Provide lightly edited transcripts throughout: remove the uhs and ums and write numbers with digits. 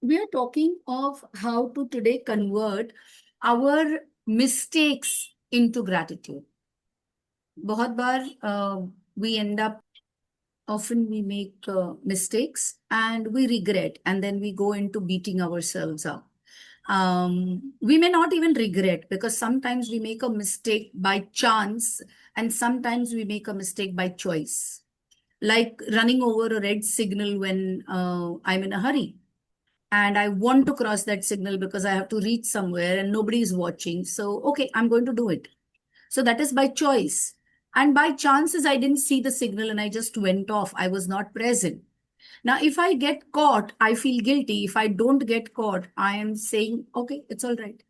we are talking of how to today convert our mistakes into gratitude. बहुत बार we end up often we make mistakes and we regret and then we go into beating ourselves up. We may not even regret because sometimes we make a mistake by chance and sometimes we make a mistake by choice, like running over a red signal when I'm in a hurry and I want to cross that signal because I have to reach somewhere and nobody is watching. So, okay, I'm going to do it. So that is by choice. And by chances, I didn't see the signal and I just went off. I was not present. Now, if I get caught, I feel guilty. If I don't get caught, I am saying, okay, it's all right.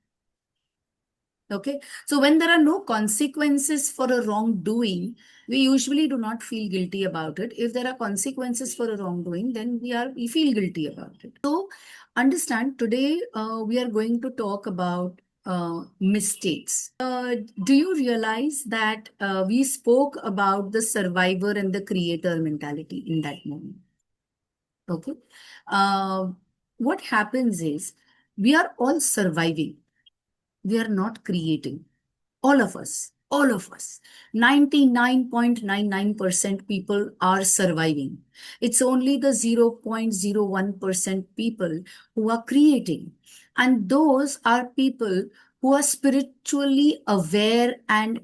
Okay. So when there are no consequences for a wrongdoing, we usually do not feel guilty about it. If there are consequences for a wrongdoing, then we feel guilty about it. So understand today we are going to talk about mistakes. Do you realize that we spoke about the survivor and the creator mentality in that moment? Okay. Uh, what happens is we are all surviving. We are not creating. All of us, 99.99% people are surviving. It's only the 0.01% people who are creating. And those are people who are spiritually aware and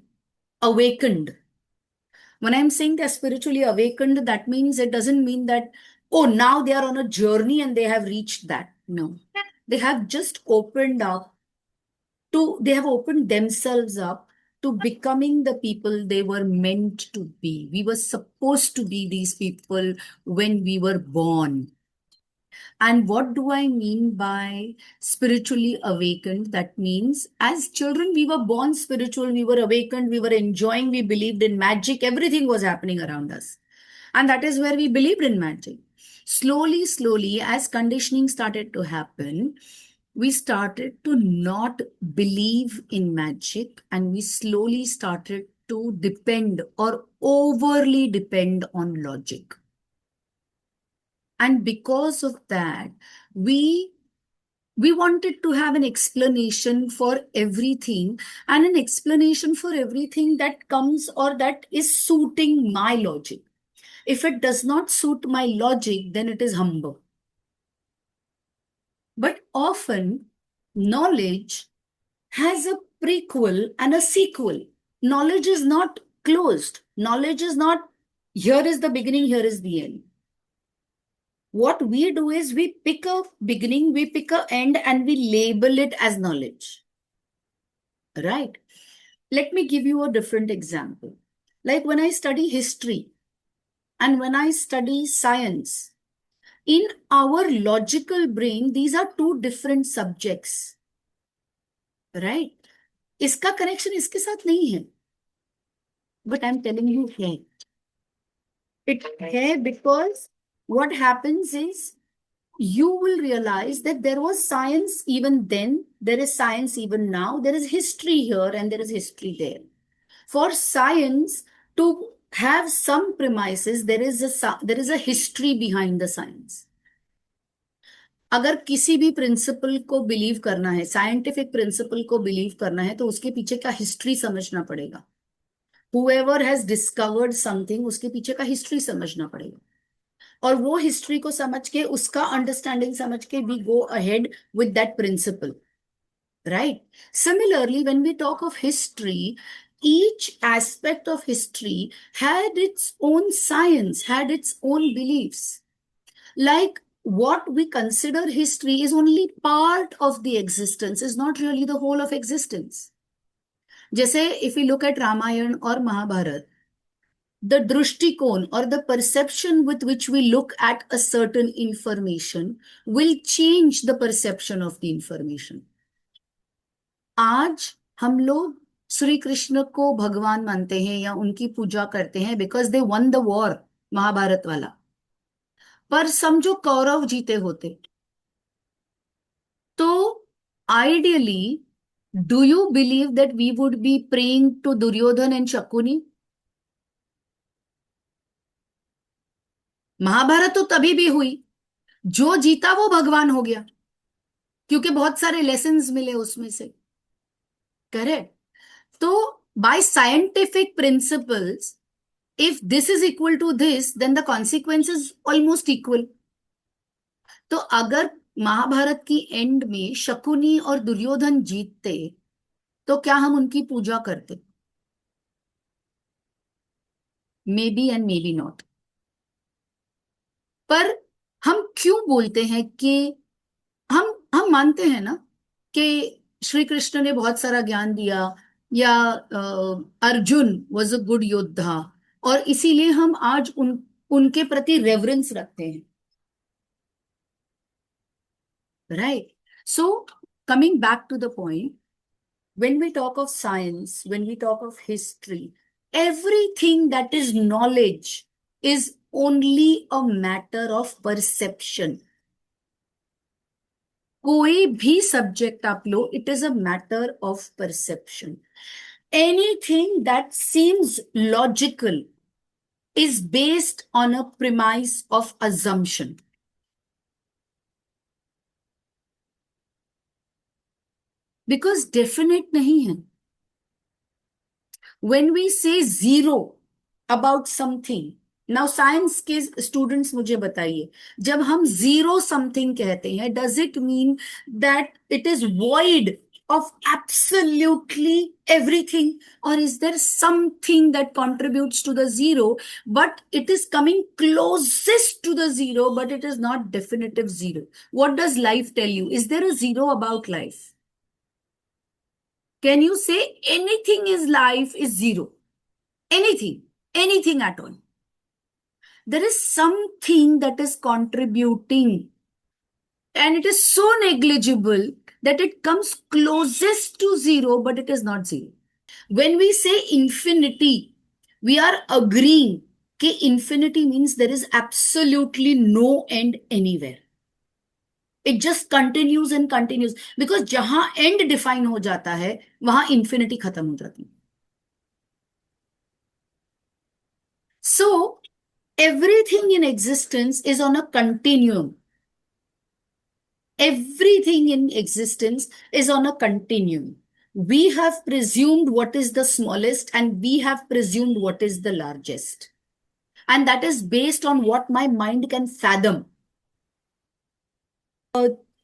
awakened. When I'm saying they're spiritually awakened, that means it doesn't mean that, oh, now they are on a journey and they have reached that. No. They have just opened up they have opened themselves up to becoming the people they were meant to be. We were supposed to be these people when we were born. And what do I mean by spiritually awakened? That means as children, we were born spiritual, we were awakened, we were enjoying, we believed in magic, everything was happening around us. And that is where we believed in magic. Slowly, as conditioning started to happen, we started to not believe in magic and we slowly started to depend or overly depend on logic. And because of that, we we wanted to have an explanation for everything and an explanation for everything that comes or that is suiting my logic. If it does not suit my logic, then it is humbug. But often, knowledge has a prequel and a sequel. Knowledge is not closed. Knowledge is not here is the beginning, here is the end. What we do is we pick a beginning, we pick a end, and we label it as knowledge. Right? Let me give you a different example. Like when I study history and when I study science, in our logical brain, these are two different subjects. Right? इसका connection इसके साथ नहीं है. But I'm telling you, है. It है because what happens is you will realize that there was science even then, there is science even now, there is history here and there is history there. For science to have some premises, there is a history behind the science. अगर किसी भी principal को believe करना है, scientific principle को believe करना है, तो उसके पीछे का हिस्ट्री समझना पड़ेगा. Whoever has discovered something, उसके पीछे का हिस्ट्री समझना पड़ेगा. और वो हिस्ट्री को समझ के उसका अंडरस्टैंडिंग समझ के we go ahead with that principle. Right? Similarly, when we talk of history, each aspect of history had its own science, had its own beliefs. Like what we consider history is only part of the existence, is not really the whole of existence. जैसे if we look at Ramayana or Mahabharata, the drishtikon or the perception with which we look at a certain information will change the perception of the information. आज हम लोग श्री कृष्ण को भगवान मानते हैं या उनकी पूजा करते हैं because they won the war, Mahabharat वाला. पर समझो कौरव जीते होते तो ideally do you believe that we would be praying to Duryodhana and Shakuni? Mahabharat तो तभी भी हुई, जो जीता वो भगवान हो गया. क्योंकि बहुत सारे लेसन्स मिले उसमें से, करेक्ट? तो bye scientific principles, if this is equal to this, then the consequence is almost equal. तो अगर महाभारत की एंड में शकुनी और दुर्योधन जीतते, तो क्या हम उनकी पूजा करते? May be and may be not. पर हम क्यों बोलते हैं कि हम मानते हैं ना कि श्री कृष्ण ने बहुत सारा ज्ञान दिया, या अर्जुन वॉज अ गुड योद्धा, और इसीलिए हम आज उनके प्रति रेवरेंस रखते हैं, right? So coming back to the point, when we talk of science, when we talk of history, everything that is knowledge is only a matter of perception. कोई भी सब्जेक्ट आप लो, it is a matter of perception. Anything that seems logical is based on a premise of assumption. Because definite नहीं है. When we say zero about something, now science के students मुझे बताइए, जब हम जीरो समथिंग कहते हैं, does it mean that it is void of absolutely everything, or is there something that contributes to the zero, but it is coming closest to the zero, but it is not definitive zero? What does life tell you? Is there a zero about life? Can you say anything is life is zero? Anything at all? There is something that is contributing, and it is so negligible that it comes closest to zero, but it is not zero. When we say infinity, we are agreeing that infinity means there is absolutely no end anywhere. It just continues and continues, because जहां end define हो जाता है, वहां infinity खत्म हो जाती है. So everything in existence is on a continuum. Everything in existence is on a continuum. We have presumed what is the smallest, and we have presumed what is the largest. And that is based on what my mind can fathom.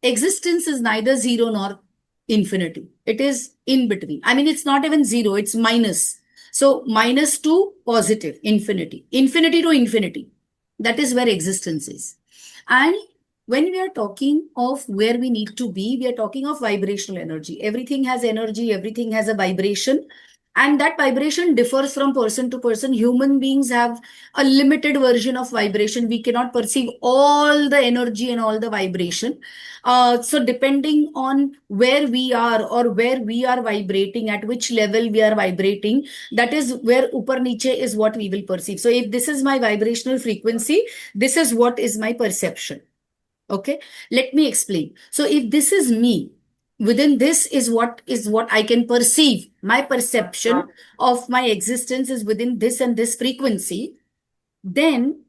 Existence is neither zero nor infinity. It is in between. I mean, it's not even zero, it's minus. So minus to positive, infinity. Infinity to infinity. That is where existence is. And when we are talking of where we need to be, we are talking of vibrational energy. Everything has energy, everything has a vibration. And that vibration differs from person to person. Human beings have a limited version of vibration. We cannot perceive all the energy and all the vibration. So depending on where we are or where we are vibrating, at which level we are vibrating, that is where upar niche is what we will perceive. So if this is my vibrational frequency, this is what is my perception. Okay, let me explain. So if this is me, within this is what I can perceive. My perception of my existence is within this and this frequency. Then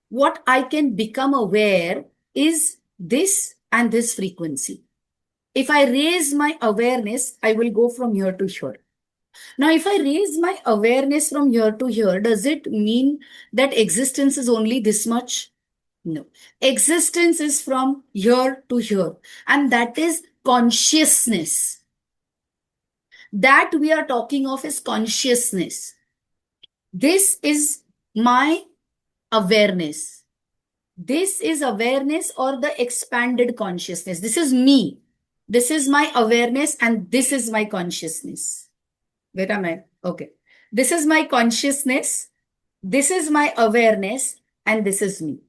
what I can become aware is this and this frequency. If I raise my awareness, I will go from here to here. Now, if I raise my awareness from here to here, does it mean that existence is only this much? No. Existence is from here to here, and that is consciousness. That we are talking of is consciousness. This is my awareness. This is awareness or the expanded consciousness. This is me. This is my awareness, and this is my consciousness. Wait a minute. Okay. This is my consciousness. This is my awareness, and this is me.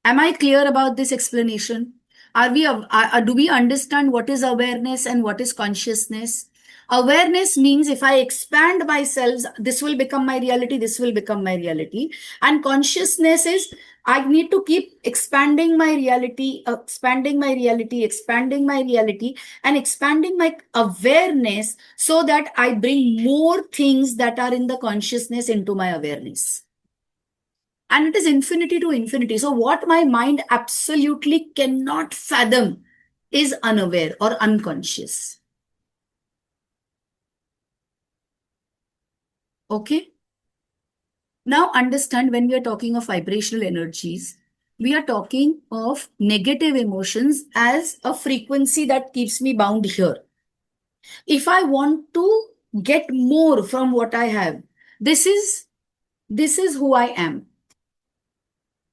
Am I clear about this explanation? Do we understand what is awareness and what is consciousness? Awareness means if I expand myself, this will become my reality, this will become my reality. And consciousness is I need to keep expanding my reality, expanding my reality, expanding my reality, and expanding my awareness so that I bring more things that are in the consciousness into my awareness. And it is infinity to infinity. So what my mind absolutely cannot fathom, is unaware or unconscious. Okay? Now understand, when we are talking of vibrational energies, we are talking of negative emotions as a frequency that keeps me bound here. If I want to get more from what I have, this is who I am.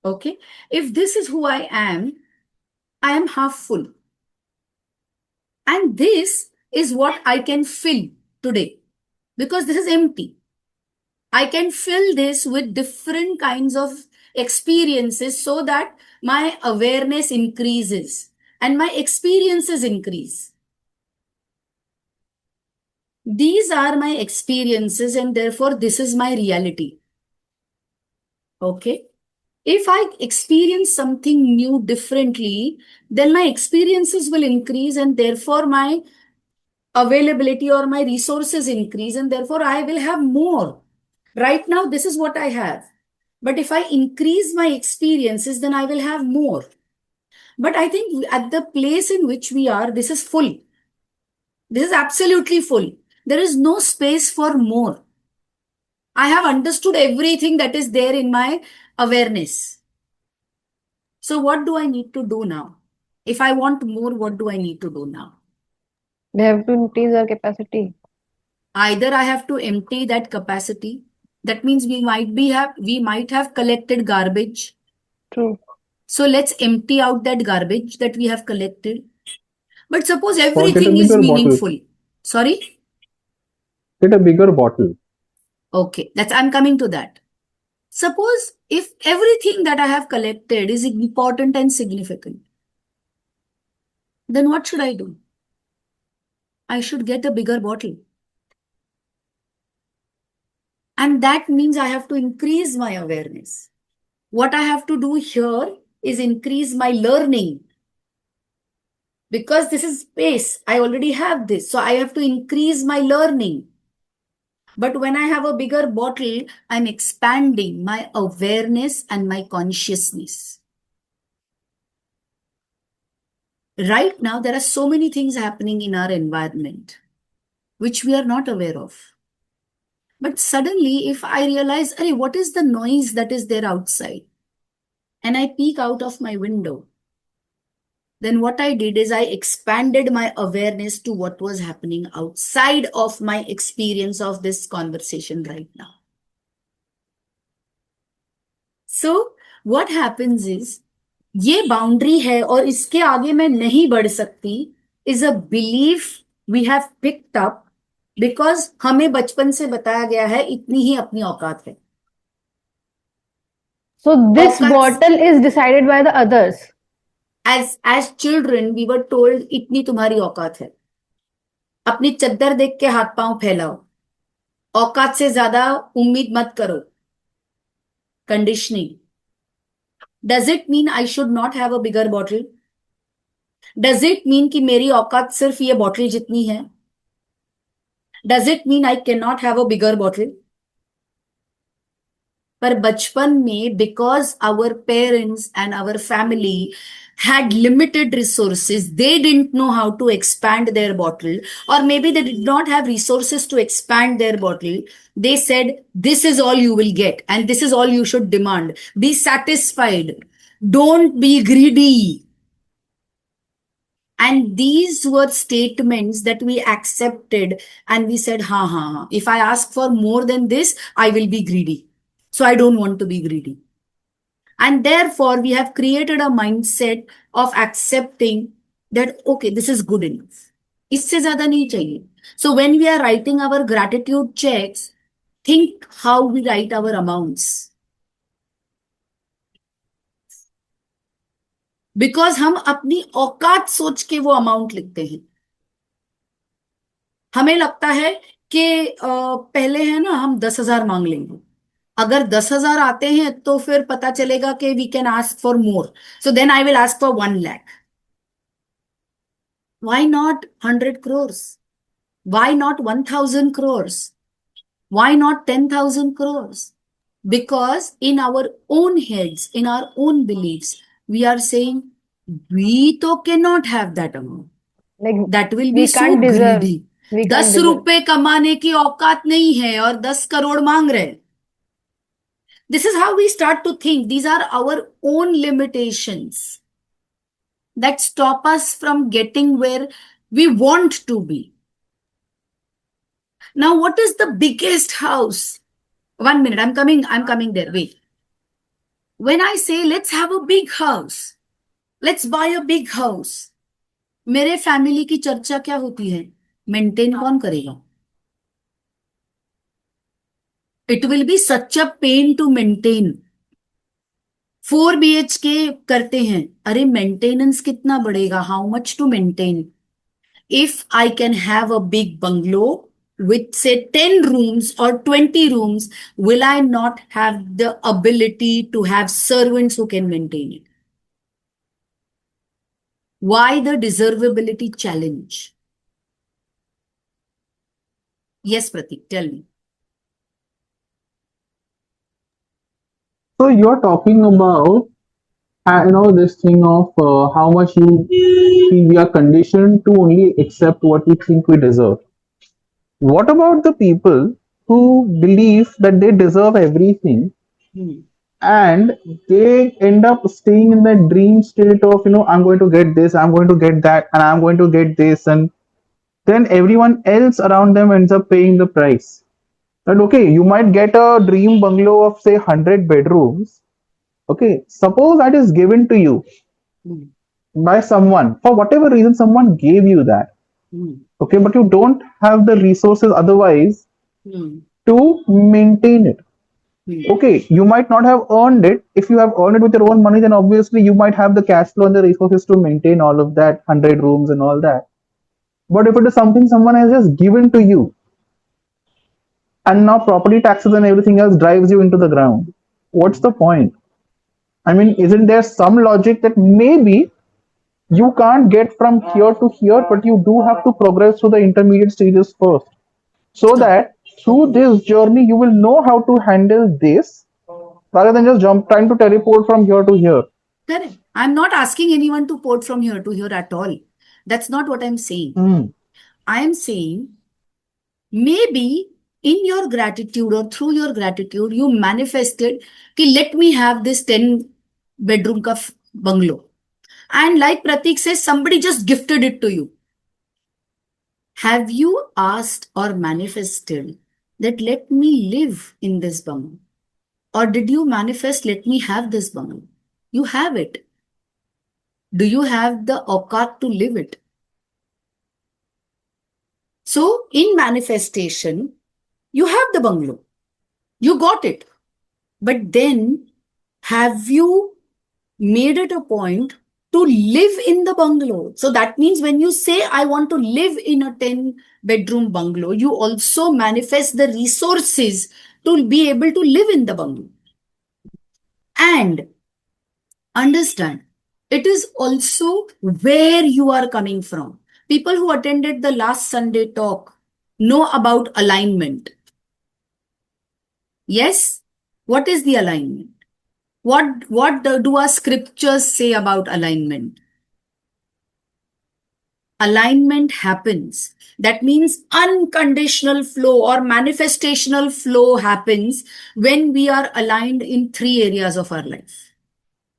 Okay? If this is who I am half full. And this is what I can fill today, because this is empty. I can fill this with different kinds of experiences so that my awareness increases and my experiences increase. These are my experiences, and therefore this is my reality. Okay? If I experience something new differently, then my experiences will increase, and therefore my availability or my resources increase, and therefore I will have more. Right now, this is what I have. But if I increase my experiences, then I will have more. But I think at the place in which we are, this is full. This is absolutely full. There is no space for more. I have understood everything that is there in my awareness. So, what do I need to do now? If I want more, what do I need to do now? We have to increase our capacity. Either I have to empty that capacity. That means we might have collected garbage. True. So let's empty out that garbage that we have collected. But suppose Or get a everything is bigger bottle. meaningful. Sorry? Get a bigger bottle. Okay, I'm coming to that. Suppose if everything that I have collected is important and significant, then what should I do? I should get a bigger bottle. And that means I have to increase my awareness. What I have to do here is increase my learning. Because this is space, I already have this. So I have to increase my learning. But when I have a bigger bottle, I'm expanding my awareness and my consciousness. Right now, there are so many things happening in our environment which we are not aware of. But suddenly, if I realize, Arey, what is the noise that is there outside? And I peek out of my window, then what I did is I expanded my awareness to what was happening outside of my experience of this conversation right now. So, what happens is, ये boundary है और इसके आगे मैं नहीं बढ़ सकती is a belief we have picked up because हमें बचपन से बताया गया है इतनी ही अपनी औकात है. So this औकात bottle is decided by the others. as children we were told इतनी तुम्हारी औकात है. अपनी चद्दर देख के हाथ पांव फैलाओ. औकात से ज्यादा उम्मीद मत करो. Conditioning. Does it mean I should not have a bigger bottle? Does it mean कि मेरी औकात सिर्फ ये बॉटल जितनी है? Does it mean I cannot have a bigger bottle? पर बचपन में because our parents and our family had limited resources, they didn't know how to expand their bottle, or maybe they did not have resources to expand their bottle. They said, this is all you will get, and this is all you should demand. Be satisfied. Don't be greedy. And these were statements that we accepted, and we said, ha, if I ask for more than this, I will be greedy. So I don't want to be greedy. And therefore, we have created a mindset of accepting that, okay, this is good enough. इससे ज़्यादा नहीं चाहिए. So when we are writing our gratitude checks, think how we write our amounts. Because हम अपनी औकात सोच के वो अमाउंट लिखते हैं. हमें लगता है कि पहले है ना हम 10,000 मांग लेंगे. अगर 10,000 आते हैं तो फिर पता चलेगा कि we can ask for more. So then I will ask for 1 lakh. Why not 100 crores? Why not 1,000 crores? Why not 10,000 crores? Because in our own heads, in our own beliefs, we are saying We तो cannot have that amount. Like That will we be so can't deserve. greedy. We can't 10 deserve. रुपए कमाने की औकात नहीं है और 10 करोड़ मांग रहे हैं. This is how we start to think. These are our own limitations that stop us from getting where we want to be. Now, what is the biggest house? 1 minute, I'm coming there. Wait. When I say let's have a big house, let's buy a big house, मेरे family की चर्चा क्या होती है? Maintain कौन करेगा? It will be such a pain to maintain. 4 BHK करते हैं, अरे मेंटेनेंस कितना बढ़ेगा? How much to maintain? If I can have a big bungalow with say 10 rooms or 20 rooms, will I not have the ability to have servants who can maintain it? Why the deservability challenge? Yes, Pratik, tell me. So you're talking about, this thing of how much we are conditioned to only accept what we think we deserve. What about the people who believe that they deserve everything and they end up staying in that dream state of, I'm going to get this, I'm going to get that, and I'm going to get this, and then everyone else around them ends up paying the price. And okay, you might get a dream bungalow of say 100 bedrooms. Okay, suppose that is given to you by someone. For whatever reason, someone gave you that. Okay, but you don't have the resources otherwise to maintain it. Okay, you might not have earned it. If you have earned it with your own money, then obviously you might have the cash flow and the resources to maintain all of that 100 rooms and all that. But if it is something someone has just given to you, and now property taxes and everything else drives you into the ground, what's the point? I mean, isn't there some logic that maybe you can't get from here to here, but you do have to progress through the intermediate stages first, so that through this journey you will know how to handle this rather than just trying to teleport from here to here. Correct. I'm not asking anyone to port from here to here at all. That's not what I'm saying. I am saying maybe in your gratitude or through your gratitude, you manifested कि let me have this 10 bedroom ka bungalow. And like Pratik says, somebody just gifted it to you. Have you asked or manifested that let me live in this bungalow? Or did you manifest, let me have this bungalow? You have it. Do you have the aukat to live it? So in manifestation, you have the bungalow. You got it. But then have you made it a point to live in the bungalow? So that means when you say, I want to live in a 10-bedroom bungalow, you also manifest the resources to be able to live in the bungalow. And understand, it is also where you are coming from. People who attended the last Sunday talk know about alignment. Yes? What is the alignment? What do our scriptures say about alignment? Alignment happens. That means unconditional flow or manifestational flow happens when we are aligned in 3 areas of our life.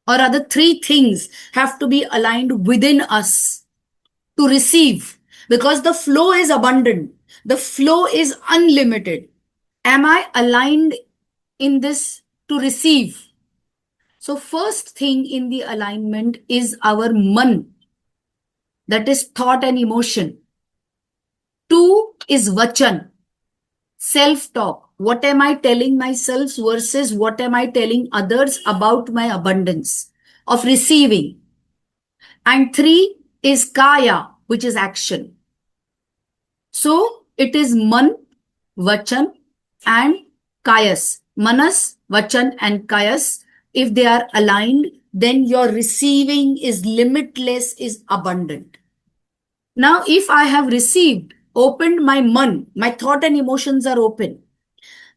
Or rather, 3 things have to be aligned within us to receive, because the flow is abundant. The flow is unlimited. Am I aligned in this to receive? So first thing in the alignment is our man, that is thought and emotion. 2 is vachan, self-talk. What am I telling myself versus what am I telling others about my abundance of receiving? And 3 is kaya, which is action. So it is man, vachan and kayas. Manas, vachan and kayas. If they are aligned, then your receiving is limitless, is abundant. Now, if I have received, opened my man, my thought and emotions are open.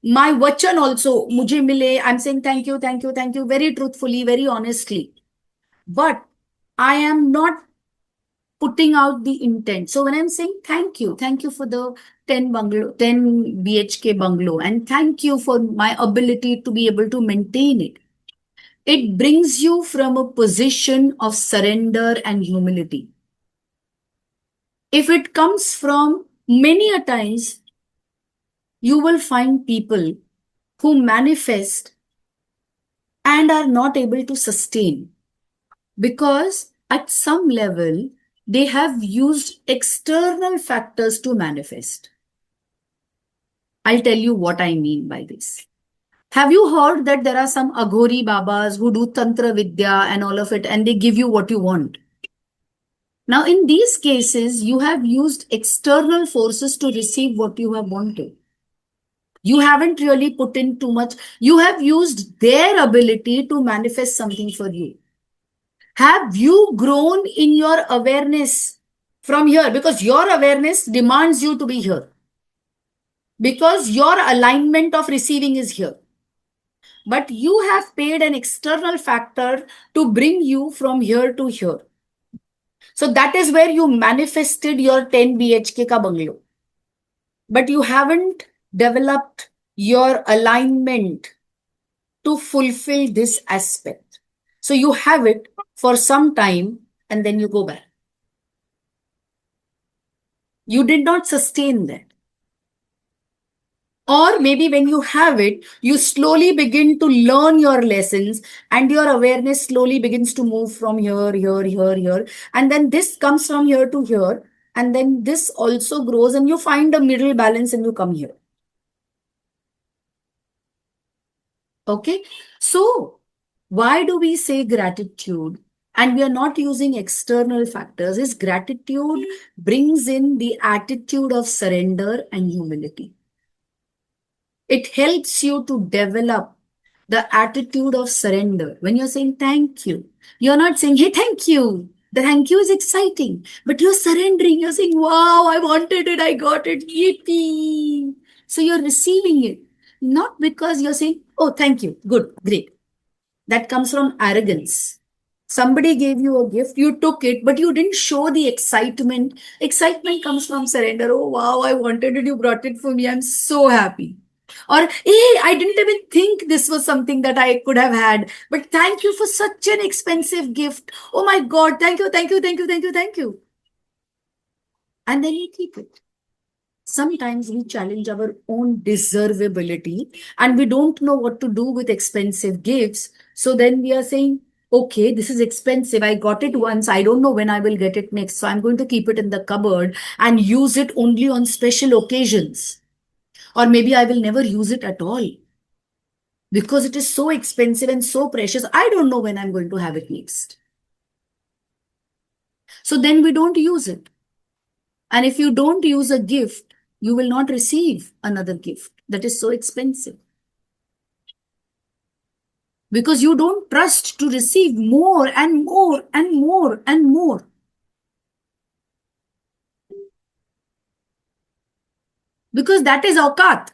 My vachan also, mujhe mile, I'm saying thank you, thank you, thank you, very truthfully, very honestly. But I am not putting out the intent. So when I'm saying thank you for the 10 BHK bungalow, and thank you for my ability to be able to maintain it, it brings you from a position of surrender and humility. If it comes from many a times, you will find people who manifest and are not able to sustain because at some level they have used external factors to manifest. I'll tell you what I mean by this. Have you heard that there are some Aghori Babas who do Tantra Vidya and all of it, and they give you what you want? Now, in these cases, you have used external forces to receive what you have wanted. You haven't really put in too much. You have used their ability to manifest something for you. Have you grown in your awareness from here? Because your awareness demands you to be here. Because your alignment of receiving is here. But you have paid an external factor to bring you from here to here. So that is where you manifested your 10 BHK ka bungalow. But you haven't developed your alignment to fulfill this aspect. So you have it for some time and then you go back. You did not sustain that. Or maybe when you have it, you slowly begin to learn your lessons and your awareness slowly begins to move from here, here, here, here. And then this comes from here to here. And then this also grows and you find a middle balance and you come here. Okay. So why do we say gratitude? And we are not using external factors. Is gratitude brings in the attitude of surrender and humility. It helps you to develop the attitude of surrender. When you're saying thank you, you're not saying, hey, thank you. The thank you is exciting, but you're surrendering. You're saying, wow, I wanted it, I got it. Yippee. So you're receiving it, not because you're saying, oh, thank you, good, great. That comes from arrogance. Somebody gave you a gift, you took it, but you didn't show the excitement. Excitement comes from surrender. Oh, wow, I wanted it, you brought it for me. I'm so happy. Or, hey, I didn't even think this was something that I could have had. But thank you for such an expensive gift. Oh my God, thank you, thank you, thank you, thank you, thank you. And then you keep it. Sometimes we challenge our own deservability and we don't know what to do with expensive gifts. So then we are saying, okay, this is expensive. I got it once. I don't know when I will get it next. So I'm going to keep it in the cupboard and use it only on special occasions. Or maybe I will never use it at all because it is so expensive and so precious. I don't know when I'm going to have it next. So then we don't use it. And if you don't use a gift, you will not receive another gift that is so expensive. Because you don't trust to receive more and more and more and more. Because that is aukat.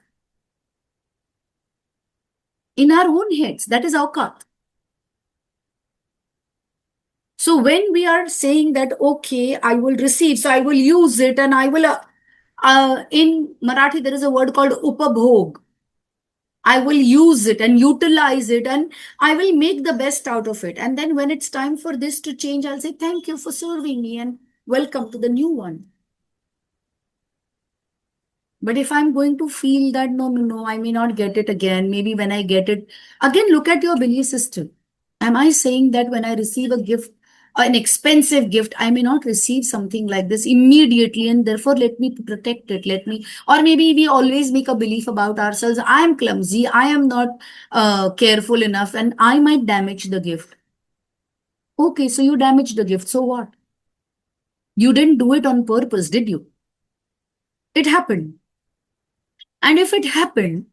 In our own heads, that is aukat. So when we are saying that, okay, I will receive, so I will use it and I will, in Marathi, there is a word called upabhog. I will use it and utilize it and I will make the best out of it. And then when it's time for this to change, I'll say, thank you for serving me and welcome to the new one. But if I'm going to feel that, no, I may not get it again. Maybe when I get it, again, look at your belief system. Am I saying that when I receive a gift, an expensive gift, I may not receive something like this immediately and therefore let me protect it, or maybe we always make a belief about ourselves, I am clumsy, I am not careful enough and I might damage the gift. Okay, so you damaged the gift, so what? You didn't do it on purpose, did you? It happened. And if it happened,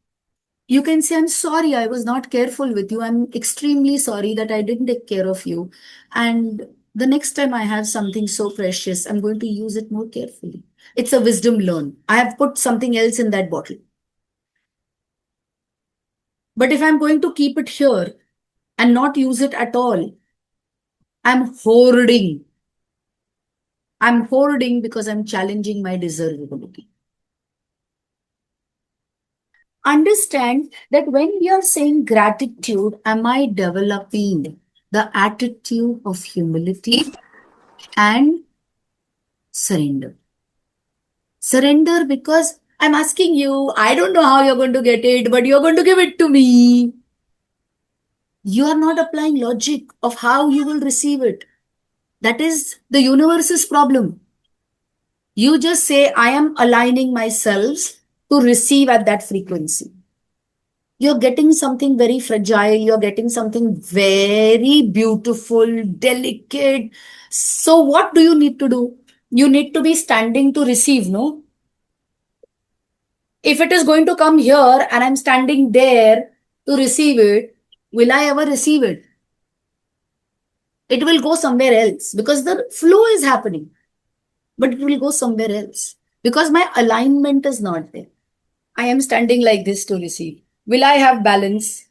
you can say, I'm sorry, I was not careful with you. I'm extremely sorry that I didn't take care of you. And the next time I have something so precious, I'm going to use it more carefully. It's a wisdom learned. I have put something else in that bottle. But if I'm going to keep it here and not use it at all, I'm hoarding. I'm hoarding because I'm challenging my deservability. Understand that when we are saying gratitude, am I developing the attitude of humility and surrender? Surrender because I'm asking you, I don't know how you're going to get it, but you're going to give it to me. You are not applying logic of how you will receive it. That is the universe's problem. You just say, I am aligning myself to receive at that frequency. You're getting something very fragile, you're getting something very beautiful, delicate. So, what do you need to do? You need to be standing to receive, no? If it is going to come here and I'm standing there to receive it, will I ever receive it? It will go somewhere else because the flow is happening, but it will go somewhere else because my alignment is not there. I am standing like this to receive. Will I have balance?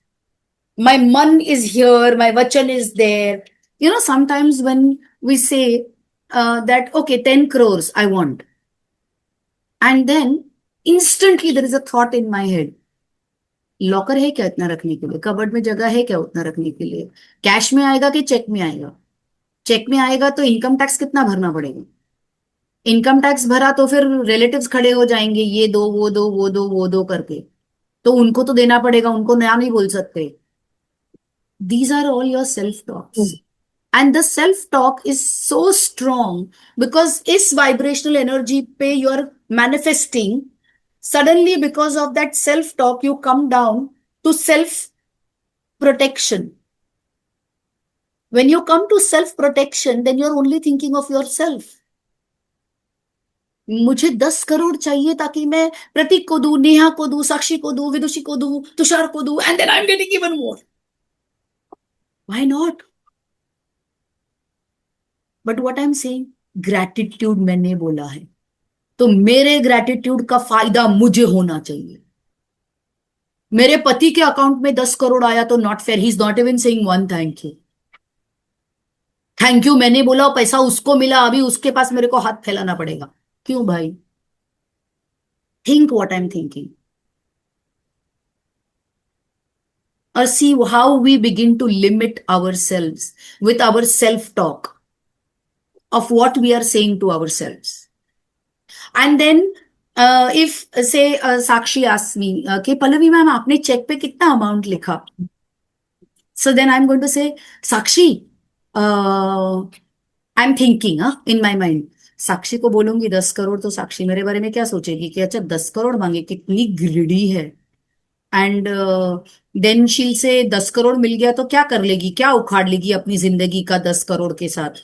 My man is here, my vachan is there. You know, sometimes when we say that, okay, 10 crores I want, and then instantly there is a thought in my head. Locker है क्या इतना रखने के लिए? Cupboard में जगह है क्या उतना रखने के लिए? कैश में आएगा कि चेक में आएगा? चेक में आएगा तो इनकम टैक्स कितना भरना पड़ेगा? इनकम टैक्स भरा तो फिर रिलेटिव्स खड़े हो जाएंगे, ये दो वो दो वो दो वो दो करके, तो उनको तो देना पड़ेगा, उनको नया नहीं बोल सकते. These are all your self talks. And the self talk is so strong because is vibrational energy पे you're manifesting. Suddenly, because of that self talk, you come down to self protection. When you come to self protection, then you're only thinking of yourself. मुझे 10 करोड़ चाहिए ताकि मैं प्रतीक को दूं, नेहा को दूं, साक्षी को दूं, विदुषी को दूं, तुषार को दूं, and then I'm getting even more. Why not? But what I'm saying, gratitude मैंने बोला है, तो मेरे ग्रेटिट्यूड का फायदा मुझे होना चाहिए. मेरे पति के अकाउंट में 10 करोड़ आया तो not fair. He is not even saying one thank you. Thank you मैंने बोला, पैसा उसको मिला, अभी उसके पास मेरे को हाथ फैलाना पड़ेगा. क्यों भाई? Think what I am thinking. Or see how we begin to limit ourselves with our self-talk of what we are saying to ourselves. And then if say Sakshi asks me, कि पल्लवी मैम आपने check पे कितना amount लिखा? So then I'm going to say, Sakshi, I'm thinking in my mind. साक्षी को बोलूंगी 10 करोड़ तो साक्षी मेरे बारे में क्या सोचेगी कि अच्छा 10 करोड़ मांगे, कितनी ग्रिडी है. एंड देन शील से 10 करोड़ मिल गया तो क्या कर लेगी, क्या उखाड़ लेगी अपनी जिंदगी का 10 करोड़ के साथ?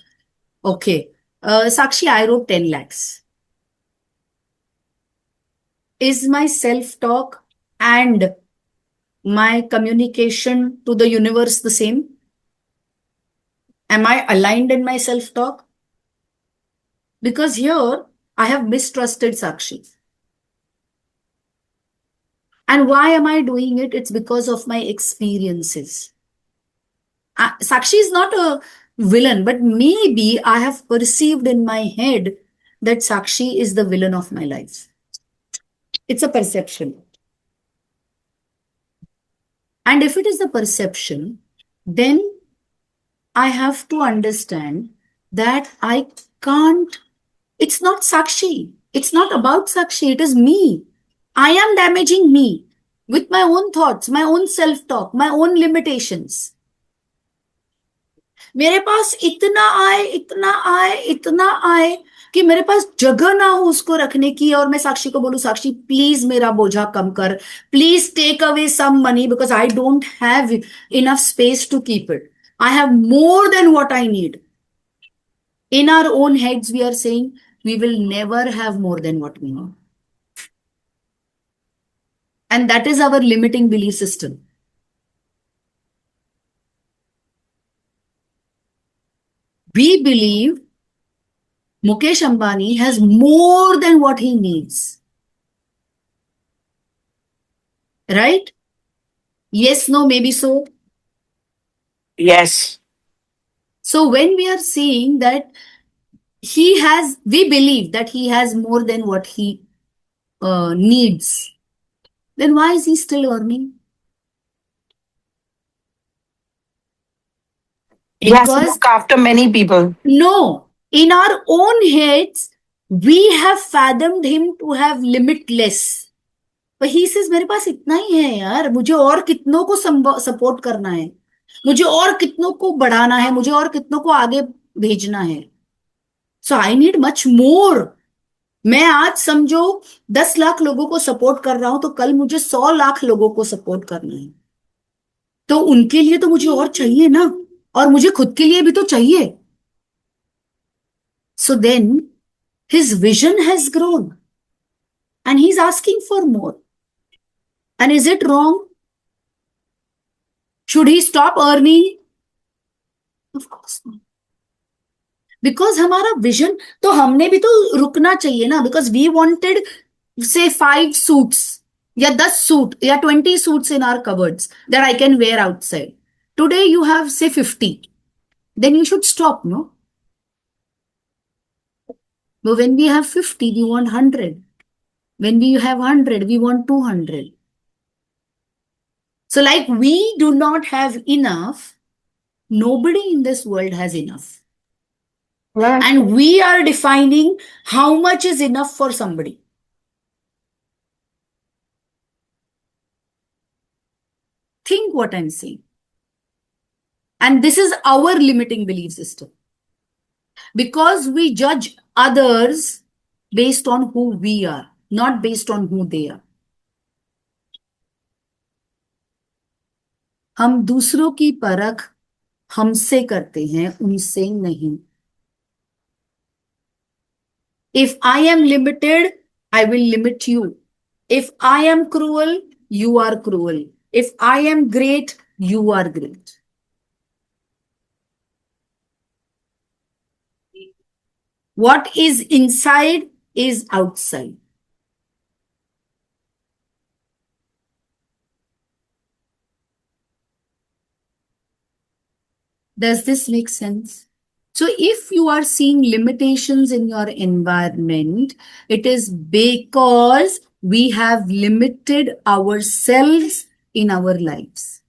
Okay Sakshi, I wrote 10 lakhs. Is my self-talk and my communication to the universe the same? Am I aligned in my self-talk? Because here I have mistrusted Sakshi. And why am I doing it? It's because of my experiences. Sakshi is not a villain, but maybe I have perceived in my head that Sakshi is the villain of my life. It's a perception. And if it is a perception, then I have to understand that I can't, it's not Sakshi. It's not about Sakshi. It is me. I am damaging me with my own thoughts, my own self-talk, my own limitations. मेरे पास इतना आए, इतना आए, इतना आए कि मेरे पास जगह ना हो उसको रखने की, और मैं साक्षी को बोलूं, साक्षी प्लीज मेरा बोझा कम कर, please take away some money because I don't have enough space to keep it. I have more than what I need. In our own heads, we are saying we will never have more than what we need. And that is our limiting belief system. We believe Mukesh Ambani has more than what he needs. Right? Yes, no, maybe so. Yes. So when we are seeing that we believe that he has more than what he needs, then why is he still earning? He has to Because look after many people. no, in our own heads, we have fathomed him to have limitless. But he says, मेरे पास इतना ही है यार, मुझे और कितनों को support करना है, मुझे और कितनों को बढ़ाना है, मुझे और कितनों को आगे भेजना है. सो आई नीड मच मोर. मैं आज समझो 10 लाख लोगों को सपोर्ट कर रहा हूं, तो कल मुझे 100 लाख लोगों को सपोर्ट करना है. तो उनके लिए तो मुझे और चाहिए ना, और मुझे खुद के लिए भी तो चाहिए. So then his vision has grown and he's asking for more. And is it wrong? Should he stop earning? Of course not. Because हमारा विजन, तो हमने भी तो रुकना चाहिए ना. Because we wanted say 5 suits या 10 suit या 20 suits in our cupboards that I can wear outside. Today you have say 50. Then you should stop, no? But when we have 50, we want 100. When we have 100, we want 200. So like we do not have enough, nobody in this world has enough. Right. And we are defining how much is enough for somebody. Think what I'm saying. And this is our limiting belief system. Because we judge others based on who we are, not based on who they are. हम दूसरों की परख हमसे करते हैं, उनसे नहीं. If I am limited, I will limit you. If I am cruel, you are cruel. If I am great, you are great. What is inside is outside. Does this make sense? So if you are seeing limitations in your environment, it is because we have limited ourselves in our lives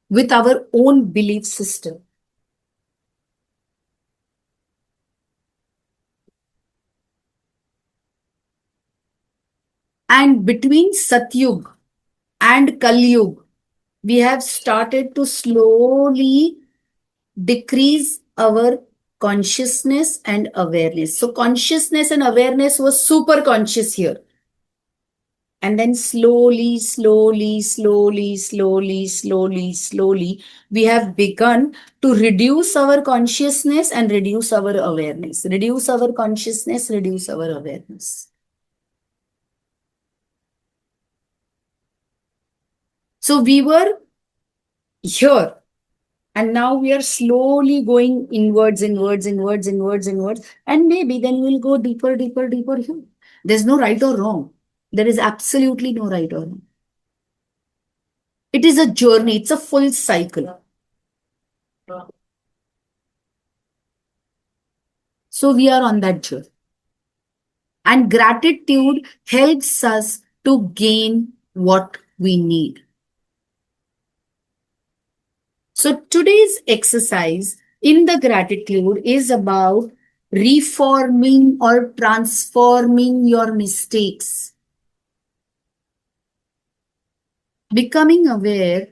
with our own belief system. And between Satyug and Kalyug, we have started to slowly decrease our consciousness and awareness. So consciousness and awareness was super conscious here. And then slowly, we have begun to reduce our consciousness and reduce our awareness. Reduce our consciousness, reduce our awareness. So we were here. And now we are slowly going inwards. And maybe then we'll go deeper here. There's no right or wrong. There is absolutely no right or wrong. It is a journey. It's a full cycle. So we are on that journey. And gratitude helps us to gain what we need. So today's exercise in the gratitude is about reforming or transforming your mistakes. Becoming aware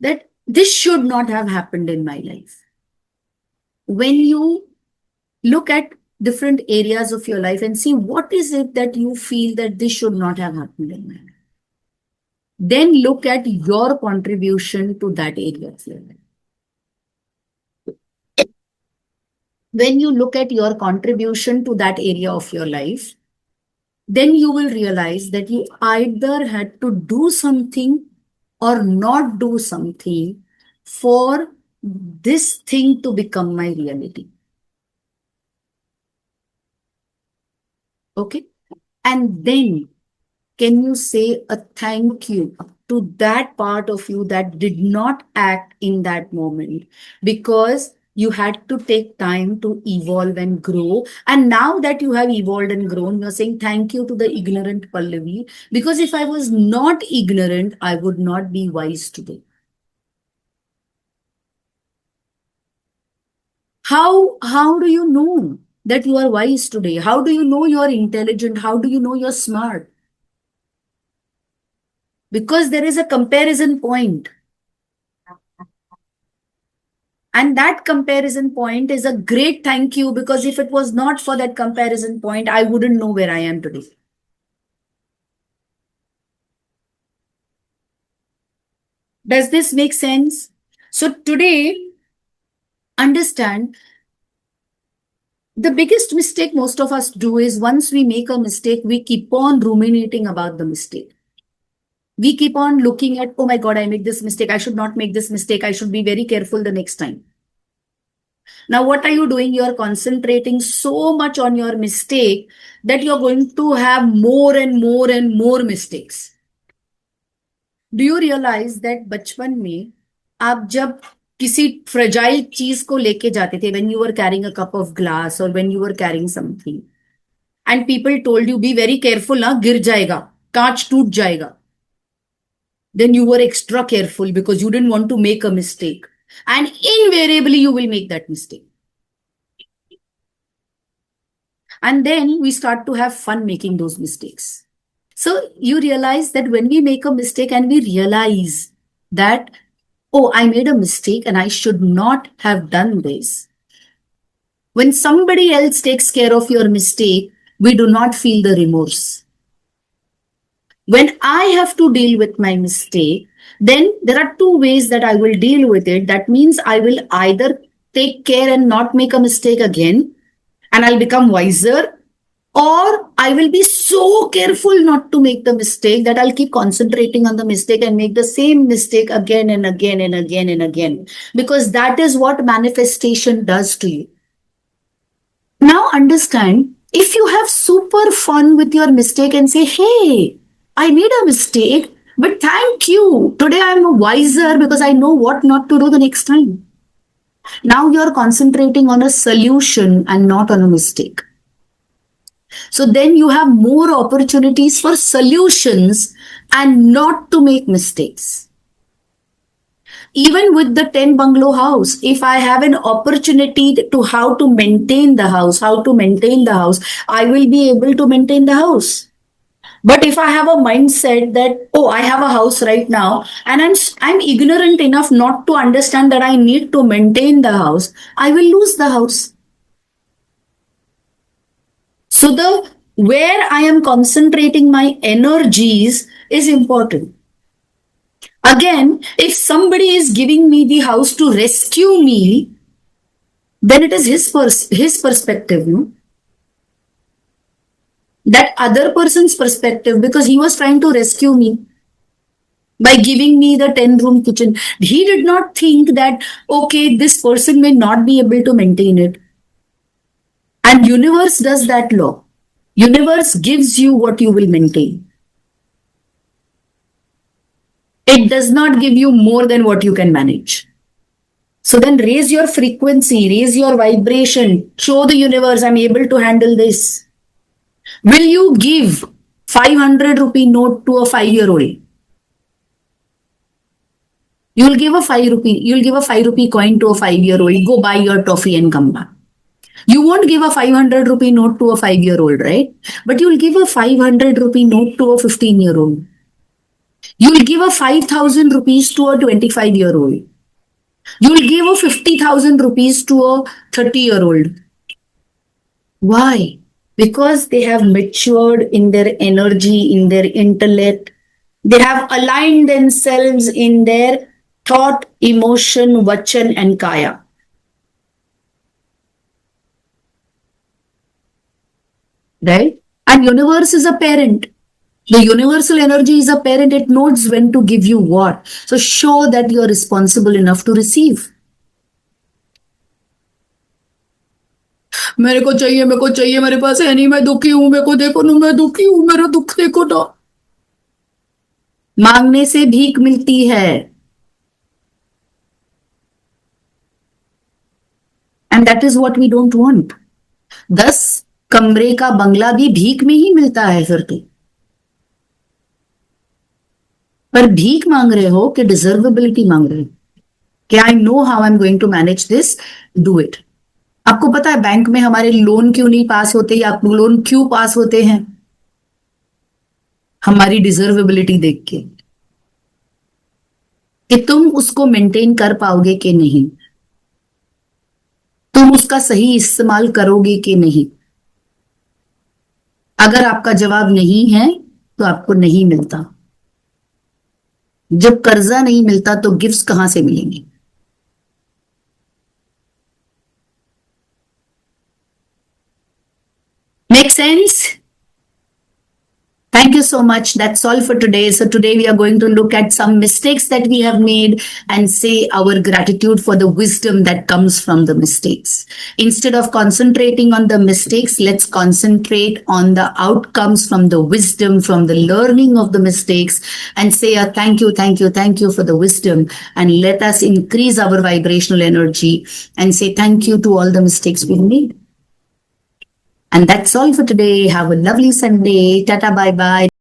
that this should not have happened in my life. When you look at different areas of your life and see what is it that you feel that this should not have happened in my life. Then look at your contribution to that area of your life. When you look at your contribution to that area of your life, then you will realize that you either had to do something or not do something for this thing to become my reality. Okay? And then can you say a thank you to that part of you that did not act in that moment, because you had to take time to evolve and grow. And now that you have evolved and grown, you're saying thank you to the ignorant Pallavi, because if I was not ignorant, I would not be wise today. How do you know that you are wise today? How do you know you are intelligent? How do you know you're smart? Because there is a comparison point. And that comparison point is a great thank you, because if it was not for that comparison point, I wouldn't know where I am today. Does this make sense? So today, understand, the biggest mistake most of us do is once we make a mistake, we keep on ruminating about the mistake. We keep on looking at, oh my God, I made this mistake. I should not make this mistake. I should be very careful the next time. Now, what are you doing? You're concentrating so much on your mistake that you're going to have more and more and more mistakes. Do you realize that बचपन में आप जब किसी fragile चीज को लेके जाते थे, when you were carrying a cup of glass or when you were carrying something, and people told you, be very careful, ना गिर जाएगा, कांच टूट जाएगा. Then you were extra careful because you didn't want to make a mistake. And invariably, you will make that mistake. And then we start to have fun making those mistakes. So you realize that when we make a mistake and we realize that, oh, I made a mistake and I should not have done this. When somebody else takes care of your mistake, we do not feel the remorse. When I have to deal with my mistake, then there are two ways that I will deal with it. That means I will either take care and not make a mistake again, and I'll become wiser, or I will be so careful not to make the mistake that I'll keep concentrating on the mistake and make the same mistake again and again and again and again. Because that is what manifestation does to you. Now understand, if you have super fun with your mistake and say, hey, I made a mistake, but thank you. Today I'm wiser because I know what not to do the next time. Now you're concentrating on a solution and not on a mistake. So then you have more opportunities for solutions and not to make mistakes. Even with the 10 bungalow house, if I have an opportunity to how to maintain the house, I will be able to maintain the house. But if I have a mindset that, oh, I have a house right now and I'm ignorant enough not to understand that I need to maintain the house, I will lose the house. So where I am concentrating my energies is important. Again, if somebody is giving me the house to rescue me, then it is his perspective, no? That other person's perspective, because he was trying to rescue me by giving me the 10-room kitchen. He did not think that, okay, this person may not be able to maintain it. And universe does that law. Universe gives you what you will maintain. It does not give you more than what you can manage. So then raise your frequency, raise your vibration, show the universe I'm able to handle this. Will you give 500 rupee note to a 5-year-old? You'll give a 5 rupee coin to a 5-year-old. Go buy your toffee and come back. You won't give a 500 rupee note to a 5-year-old, right? But you'll give a 500 rupee note to a 15-year-old. You'll give a 5,000 rupees to a 25-year-old. You'll give a 50,000 rupees to a 30-year-old. Why? Because they have matured in their energy, in their intellect. They have aligned themselves in their thought, emotion, vachan, and kaya. Right? And universe is a parent. The universal energy is a parent. It knows when to give you what. So show that you are responsible enough to receive. मेरे को चाहिए, मेरे पास है नहीं, मैं दुखी हूं, मेरे को देखो ना, मैं दुखी हूं, मेरा दुख देखो ना. मांगने से भीख मिलती है। And that is what we don't want. 10 कमरे का बंगला भी भीख में ही मिलता है फिर तो। पर भीख मांग रहे हो कि डिजर्वेबिलिटी मांग रहे हो कि I know how I am going to manage this, do it. आपको पता है बैंक में हमारे लोन क्यों नहीं पास होते या लोन क्यों पास होते हैं? हमारी डिजर्वेबिलिटी देख के कि तुम उसको मेंटेन कर पाओगे कि नहीं, तुम उसका सही इस्तेमाल करोगे कि नहीं। अगर आपका जवाब नहीं है तो आपको नहीं मिलता। जब कर्जा नहीं मिलता तो गिफ्ट्स कहां से मिलेंगे? Make sense? Thank you so much. That's all for today. So today we are going to look at some mistakes that we have made and say our gratitude for the wisdom that comes from the mistakes. Instead of concentrating on the mistakes, let's concentrate on the outcomes from the wisdom, from the learning of the mistakes, and say a thank you, thank you, thank you for the wisdom, and let us increase our vibrational energy and say thank you to all the mistakes we've made. And that's all for today. Have a lovely Sunday. Tata, bye bye.